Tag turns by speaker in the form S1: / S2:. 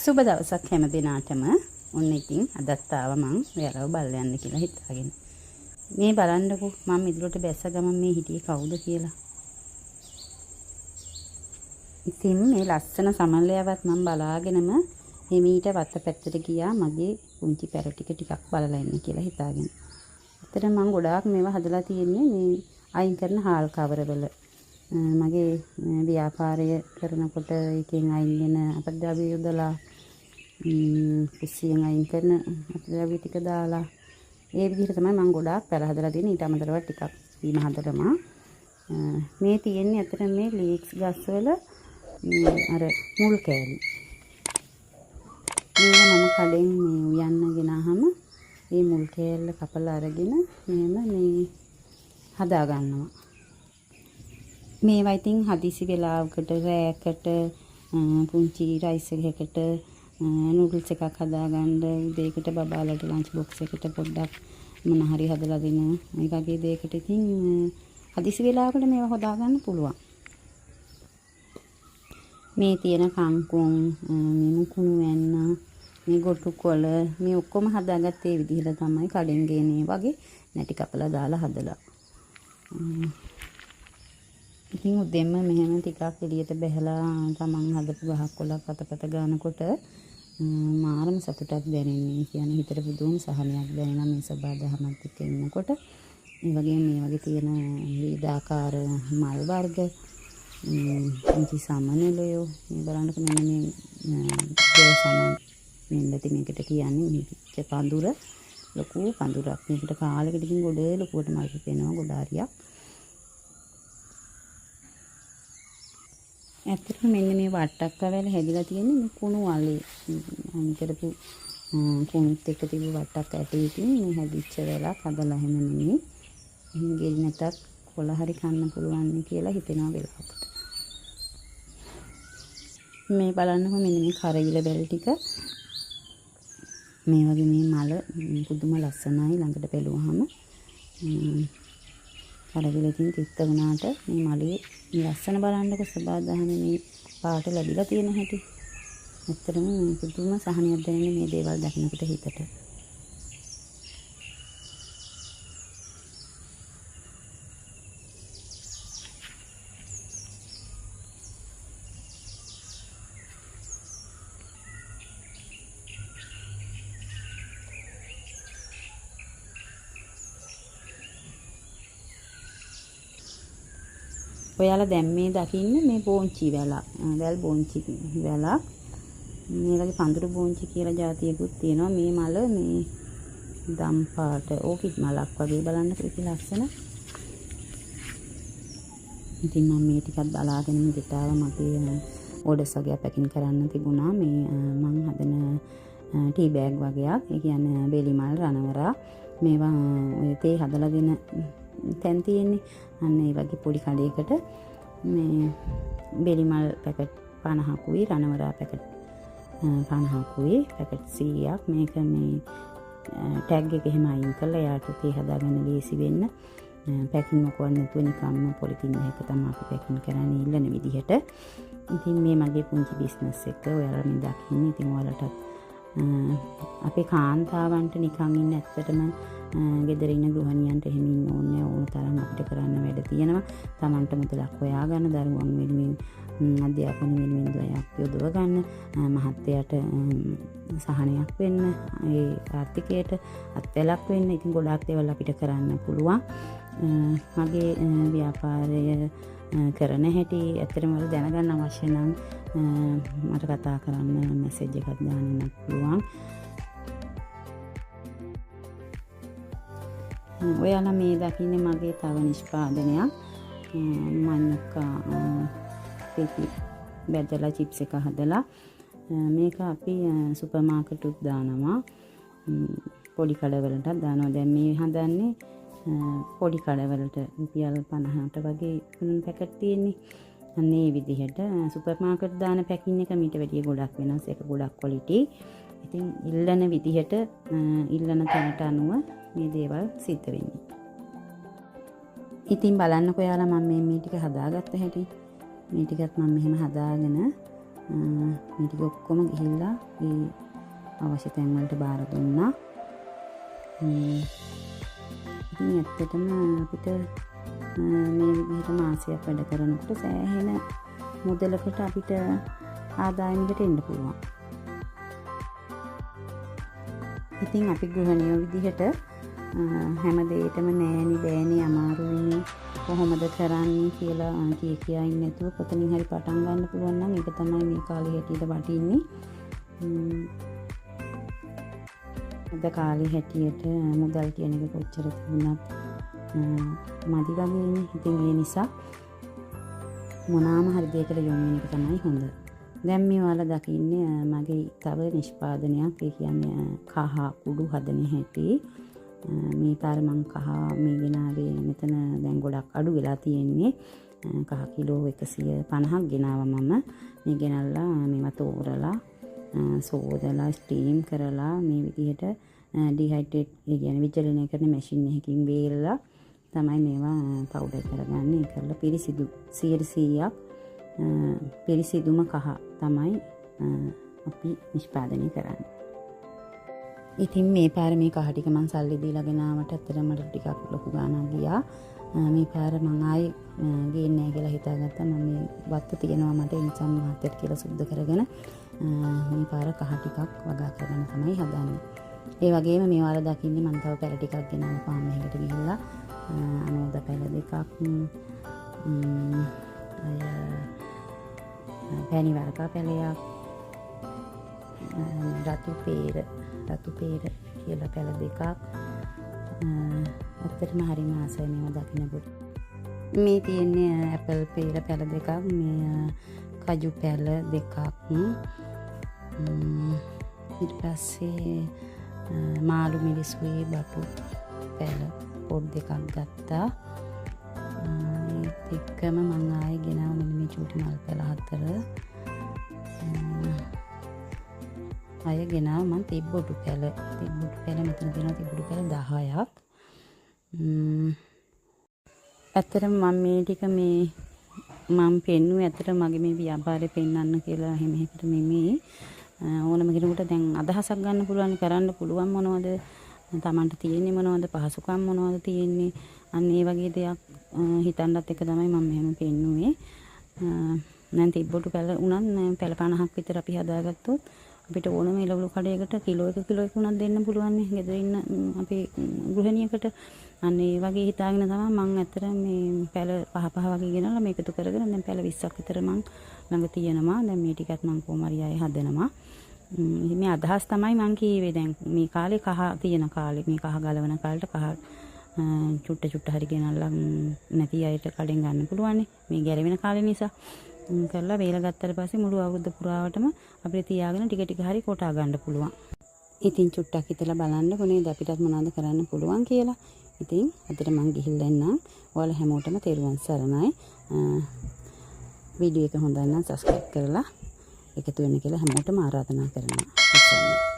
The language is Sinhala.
S1: සුබ දවසක් හැම දිනාටම. ඔන්න ඉතින් අදත් ආවා මං ඔයාලව බලන්න යන්න කියලා හිතාගෙන. මේ බලන්නකෝ මම ඉදිරියට බැස්ස ගමන් මේ හිටියේ කවුද කියලා. ඉතින් මේ ලස්සන සමල්ලයාවත් මම බලාගෙනම හිමීට වත්තපැත්තට ගියා මගේ පුංචි පැර ටිකක් බලලා ඉන්න කියලා හිතාගෙන. ඇත්තට මම ගොඩාක් මේවා හදලා තියෙන්නේ මේ අයින් කරන හාල් කවරවල. මගේ ව්‍යාපාරය කරනකොට එකෙන් අයින් වෙන අපද්‍රව්‍ය යොදලා කුස්සියෙන් අයින් කරන අපද්‍රව්‍ය ටික දාලා ඒ විදිහට තමයි මම ගොඩාක් පැල හදලා තියෙන්නේ. ඊට අමතරව ටිකක් වීම හදලම මේ තියෙන්නේ අතට මේ ලීක්ස් ගස්වල අර මුල් කෑලි. මේක මම කඩෙන් මේ උයන්න ගෙනාම මේ මුල් කෑල්ල කපලා අරගෙන මෙහෙම මේ හදා ගන්නවා. මේවා ඉතින් හදිසි වෙලාවකට රෑකට පුංචි රයිස් එකකට නූඩල්ස් එකක් හදාගන්න උදේකට බබාලට ලන්ච් බොක්ස් එකට පොඩ්ඩක් මොන හරි හදලා දෙන මේ වගේ දෙයකට ඉතින් හදිසි වෙලාවකට මේවා හදාගන්න පුළුවන්. මේ තියෙන කංකුම් මේ මුකුණු වෙන්න මේ ගොටු කොළ මේ ඔක්කොම හදාගත්තේ ඒ විදිහට තමයි කඩෙන් ගේනේ වගේ නැටි කපලා දාලා හදලා. ඉතින් උදෙන්ම මෙහෙම ටිකක් එළියට බැහැලා තමන් හදපු ගහක් කොළක් අතපත ගන්නකොට මාරම සතුටක් දැනෙන්නේ. කියන්නේ හිතට පුදුම සහනයක් දැනෙනවා මේ සබාදහමත් එක්ක ඉන්නකොට. ඒ වගේම මේ වගේ තියෙන විවිධාකාර මල් වර්ග පුංචි සමනලයෝ මේ බලන්නකො මෙන්න මේ සමන් මෙන්නති මේකට කියන්නේ මේ පඳුර ලොකු පඳුරක්. මේකට කාලෙකට ඉතින් ගොඩ ලොකුවට මල් පෙනෙනවා ගොඩාරියක්. ඇත්තටම මෙන්න මේ වට්ටක්ක වැල හැදිලා තියෙන්නේ මේ කුණු වලේ අන් කරපු කුණුත් එක්ක තිබු වට්ටක්ක ඇටේ තියෙන මේ හැදිච්ච වැලක් හදලා හැම නෙමෙයි. එහෙන් ගෙඩි නැතත් කොළ හරි කන්න පුළුවන් කියලා හිතෙනවා වෙලාවකට. මේ බලන්නකො මෙන්න මේ කරවිල වැල් ටික මේ වගේ මේ මල පුදුම ලස්සනයි ළඟට බැලුවාම. කරවිලකින් තිත්ත වුණාට මේ මලේ ලස්සන බලන්නකො සබාදහනේ මේ පාට ලැබිලා තියෙන හැටි. ඇත්තටම පුදුම සහනයක් දැනෙන මේ දේවල් දකින්නකොට හිතට. ඔයාලා දැන් මේ දකින්නේ මේ බෝංචි වැලක්. වැල් බෝංචි වැලක්. මේ වගේ පඳුරු බෝංචි කියලා જાතියකුත් තියෙනවා. මේ මල මේ දම් පාට ඕකිඩ් මලක් වගේ බලන්න කිසි ලස්සන. ඉතින් මම මේ ටිකක් බලාගෙන මෙතට ආවා. මගේ ඕඩර්ස් වගේ පැකින් කරන්න තිබුණා. මේ මම හදන ටී බෑග් වගේක්. ඒ කියන්නේ බෙලි මල් රණවරා මේවා ඔය තේ හදලා දෙන තැන් තියෙන්නේ. අන්න ඒ වගේ පොඩි කඩේකට මේ බෙලි මල් පැකට් 50කුයි රණවරා පැකට් 50කුයි පැකට් 100ක් මේක මේ ටැග් එක එහෙම අයින් කරලා යාට තේ හදාගන්න ලේසි වෙන්න පැකින් මොකවත් නැතුව නිකම්ම පොලිතින් එකක තමයි අපි පැකින් කරන්නේ ඉල්ලන විදිහට. ඉතින් මේ මගේ පුංචි බිස්නස් එක ඔයාලා මේ දකින්නේ. ඉතින් ඔයාලටත් අපේ කාන්තාවන්ට නිකන් ඉන්න ඇත්තටම ගෙදර ඉන්න ගෘහණියන්ට එහෙම ඉන්න ඕනේ ඕන තරම් අපිට කරන්න වැඩ තියෙනවා. Tamanට මුදලක් හොයාගන්න දරුවන් වෙනුවෙන් අධ්‍යාපන වෙනුවෙන් දයක් යොදව ගන්න මහත්යට සහනයක් වෙන්න ඒ ආර්ථිකයට අත්වැලක් වෙන්න. ඉතින් ගොඩාක් දේවල් අපිට කරන්න පුළුවන්. මගේ ව්‍යාපාරය කරන හැටි ඇත්තටම වල දැනගන්න අවශ්‍ය නම් මට කතා කරන්න මැසේජ් එකක් දාන්න පුළුවන්. ඔයාලා මේ දකින්නේ මගේ තව නිෂ්පාදනයක්. මන්නකා පෙති බෙදලා චිප්ස් එක හදලා මේක අපි සුපර් මාකට් උත් දානවා. පොඩි කඩවලට දානවා. දැන් මේ හදන්නේ පොඩි කඩවලට රුපියල් 50ට වගේ පැකට් තියෙන්නේ. අන්න ඒ විදිහට සුපර් මාකට් දාන පැකින් එක මීට වැඩිය ගොඩක් වෙනස්. ඒක ගොඩක් ක්වොලිටි. ඉතින් ඉල්ලන විදිහට ඉල්ලන තැනට අනුව මේ දේවල් සිද්ධ වෙන්නේ. ඉතින් බලන්නකෝ යාලා මම මේ ටික හදාගත්ත හැටි. මේ ටිකත් මම මෙහෙම හදාගෙන මේ ටික ඔක්කොම ගිහිල්ලා ඒ අවශ්‍ය තැන් වලට බාර දුන්නා. ඉතින් ඇත්තටම අපිට මේ විදිහට මාසයක් වැඩ කරනකොට සෑහෙන මුදලකට අපිට ආදායමකට එන්න පුළුවන්. ඉතින් අපි ගෘහණියෝ විදිහට හැම දෙයකම නෑනි බෑනි අමාරුයිනේ කොහොමද කරන්නේ කියලා කියා ඉන්නේ නැතුව කොතනින් හරි පටන් ගන්න පුළුවන් නම් ඒක තමයි මේ කාලේ හැටියට වටින්නේ. අද කාලේ හැටියට මුදල් කියන එක කොච්චර තිබුණත් මදි වගේනේ. ඉතින් ඒ නිසා මොනවාම හරි දෙයකට යොමු වෙන එක තමයි හොඳ. දැන් මේ ඔයාලා දකින්නේ මගේ තව නිෂ්පාදනයක්. ඒ කියන්නේ කහ කුඩු හදන හැටි. මේ පාර මං කහ මේ ගෙනාවේ මෙතන දැන් ගොඩක් අඩු වෙලා තියෙන්නේ. කහ කිලෝ 150ක් ගෙනාවා මම. මේ ගෙනල්ලා මේවා තෝරලා සෝදලා ස්ටීම් කරලා මේ විදිහට ඩිහයිඩ්‍රේට් ඒ කියන්නේ විචලනය කරන මැෂින් එකකින් වේලලා තමයි මේවා පවුඩර් කරගන්නේ. ඒ කරලා පිරිසිදු 100%ක් පිරිසිදුම කහ තමයි අපි නිෂ්පාදනය කරන්නේ. ඉතින් මේ පාර මේ කහ ටික මං සල්ලි දීලා ගෙනාවට ඇත්තටම මට ටිකක් ලොකු ගාණක් ගියා. මේ පාර මං ආයේ ගේන්නේ නැහැ කියලා හිතාගත්තා. මම මේ වත්ත තියෙනවා මට ඒ නිසා මහත්තයට කියලා සුද්ධ කරගෙන මේ පාර කහ ටිකක් වගා කරගෙන තමයි හදන්නේ. ඒ වගේම මේ වල දකින්නේ මම තව පැල ටිකක් ගෙනාවා පාම් එකකට ගිහිල්ලා අනෝද පැල දෙකක් පැණි වරකා පැලයක් රතු පේර කියලා පැල දෙකක් ඇත්තටම හරිම ආසයි මේවා දකින්නකොට. මේ තියෙන්නේ ඇපල් පේර පැල දෙකක්, මේ කජු පැල දෙකක්, ඊට පස්සේ මාළු මිරිස්ුවේ බටු පැල පොඩ් දෙකක් ගත්තා. ඒත් එක්කම මම ආයේ ගෙනාව මෙන්න මේ චූටි මල් පැල 4. ආයේ ගෙනාව මම තිබ්බොටු පැල මෙතන තියෙනවා තිබ්බොටු පැල 10ක්. ඇත්තටම මම මේ ටික මම පෙන්නුවේ ඇත්තටම මගේ මේ ව්‍යාපාරේ පෙන්වන්න කියලා එහෙම එකට නෙමෙයි. ඕනම කෙනෙකුට දැන් අදහසක් ගන්න පුළුවන්, කරන්න පුළුවන් මොනවද, තමන්ට තියෙන්නේ මොනවද, පහසුකම් මොනවද තියෙන්නේ, අන්න ඒ වගේ දෙයක් හිතන්නත් එක තමයි මම මෙහෙම පෙන්නුවේ. දැන් තිබ්බොටු පැල උනත් පැල 50ක් විතර අපි හදාගත්තොත් අපිට ඕනම එළවලු කඩයකට කිලෝ 1 කිලෝ 1 උනත් දෙන්න පුළුවන් නේ ගෙදර ඉන්න අපේ ගෘහණියකට. අන්න ඒ වගේ හිතාගෙන තමයි මම ඇත්තට මේ පැල 5 වගේ ගෙනල්ලා මේක එකතු කරගෙන දැන් පැල 20ක් විතර මම ළඟ තියෙනවා. දැන් මේ ටිකත් මම කොහොමරි ආයේ හදනවා. මේ අදහස් තමයි මම කීවේ. දැන් මේ කාලේ කහ තියෙන කාලේ, මේ කහ ගලවන කාලේට කහ චුට්ට හරි ගෙනල්ලා නැති අයට කඩෙන් ගන්න පුළුවන් නේ. මේ ගැරවෙන කාලේ නිසා කරලා වේල ගත්තට පස්සේ මුළු අවුරුද්ද පුරාවටම අපිට තියාගෙන ටික හරි කොටා ගන්න පුළුවන්. ඉතින් චුට්ටක් හිතලා බලන්නකො නේද අපිටත් මොනවද කරන්න පුළුවන් කියලා. ඉතින් අදට මම ගිහිල්ලා එන්නම්. ඔයාලා හැමෝටම තෙරුවන් සරණයි. වීඩියෝ එක හොඳයි නම් සබ්ස්ක්‍රයිබ් කරලා එකතු වෙන්න කියලා හැමෝටම ආරාධනා කරනවා.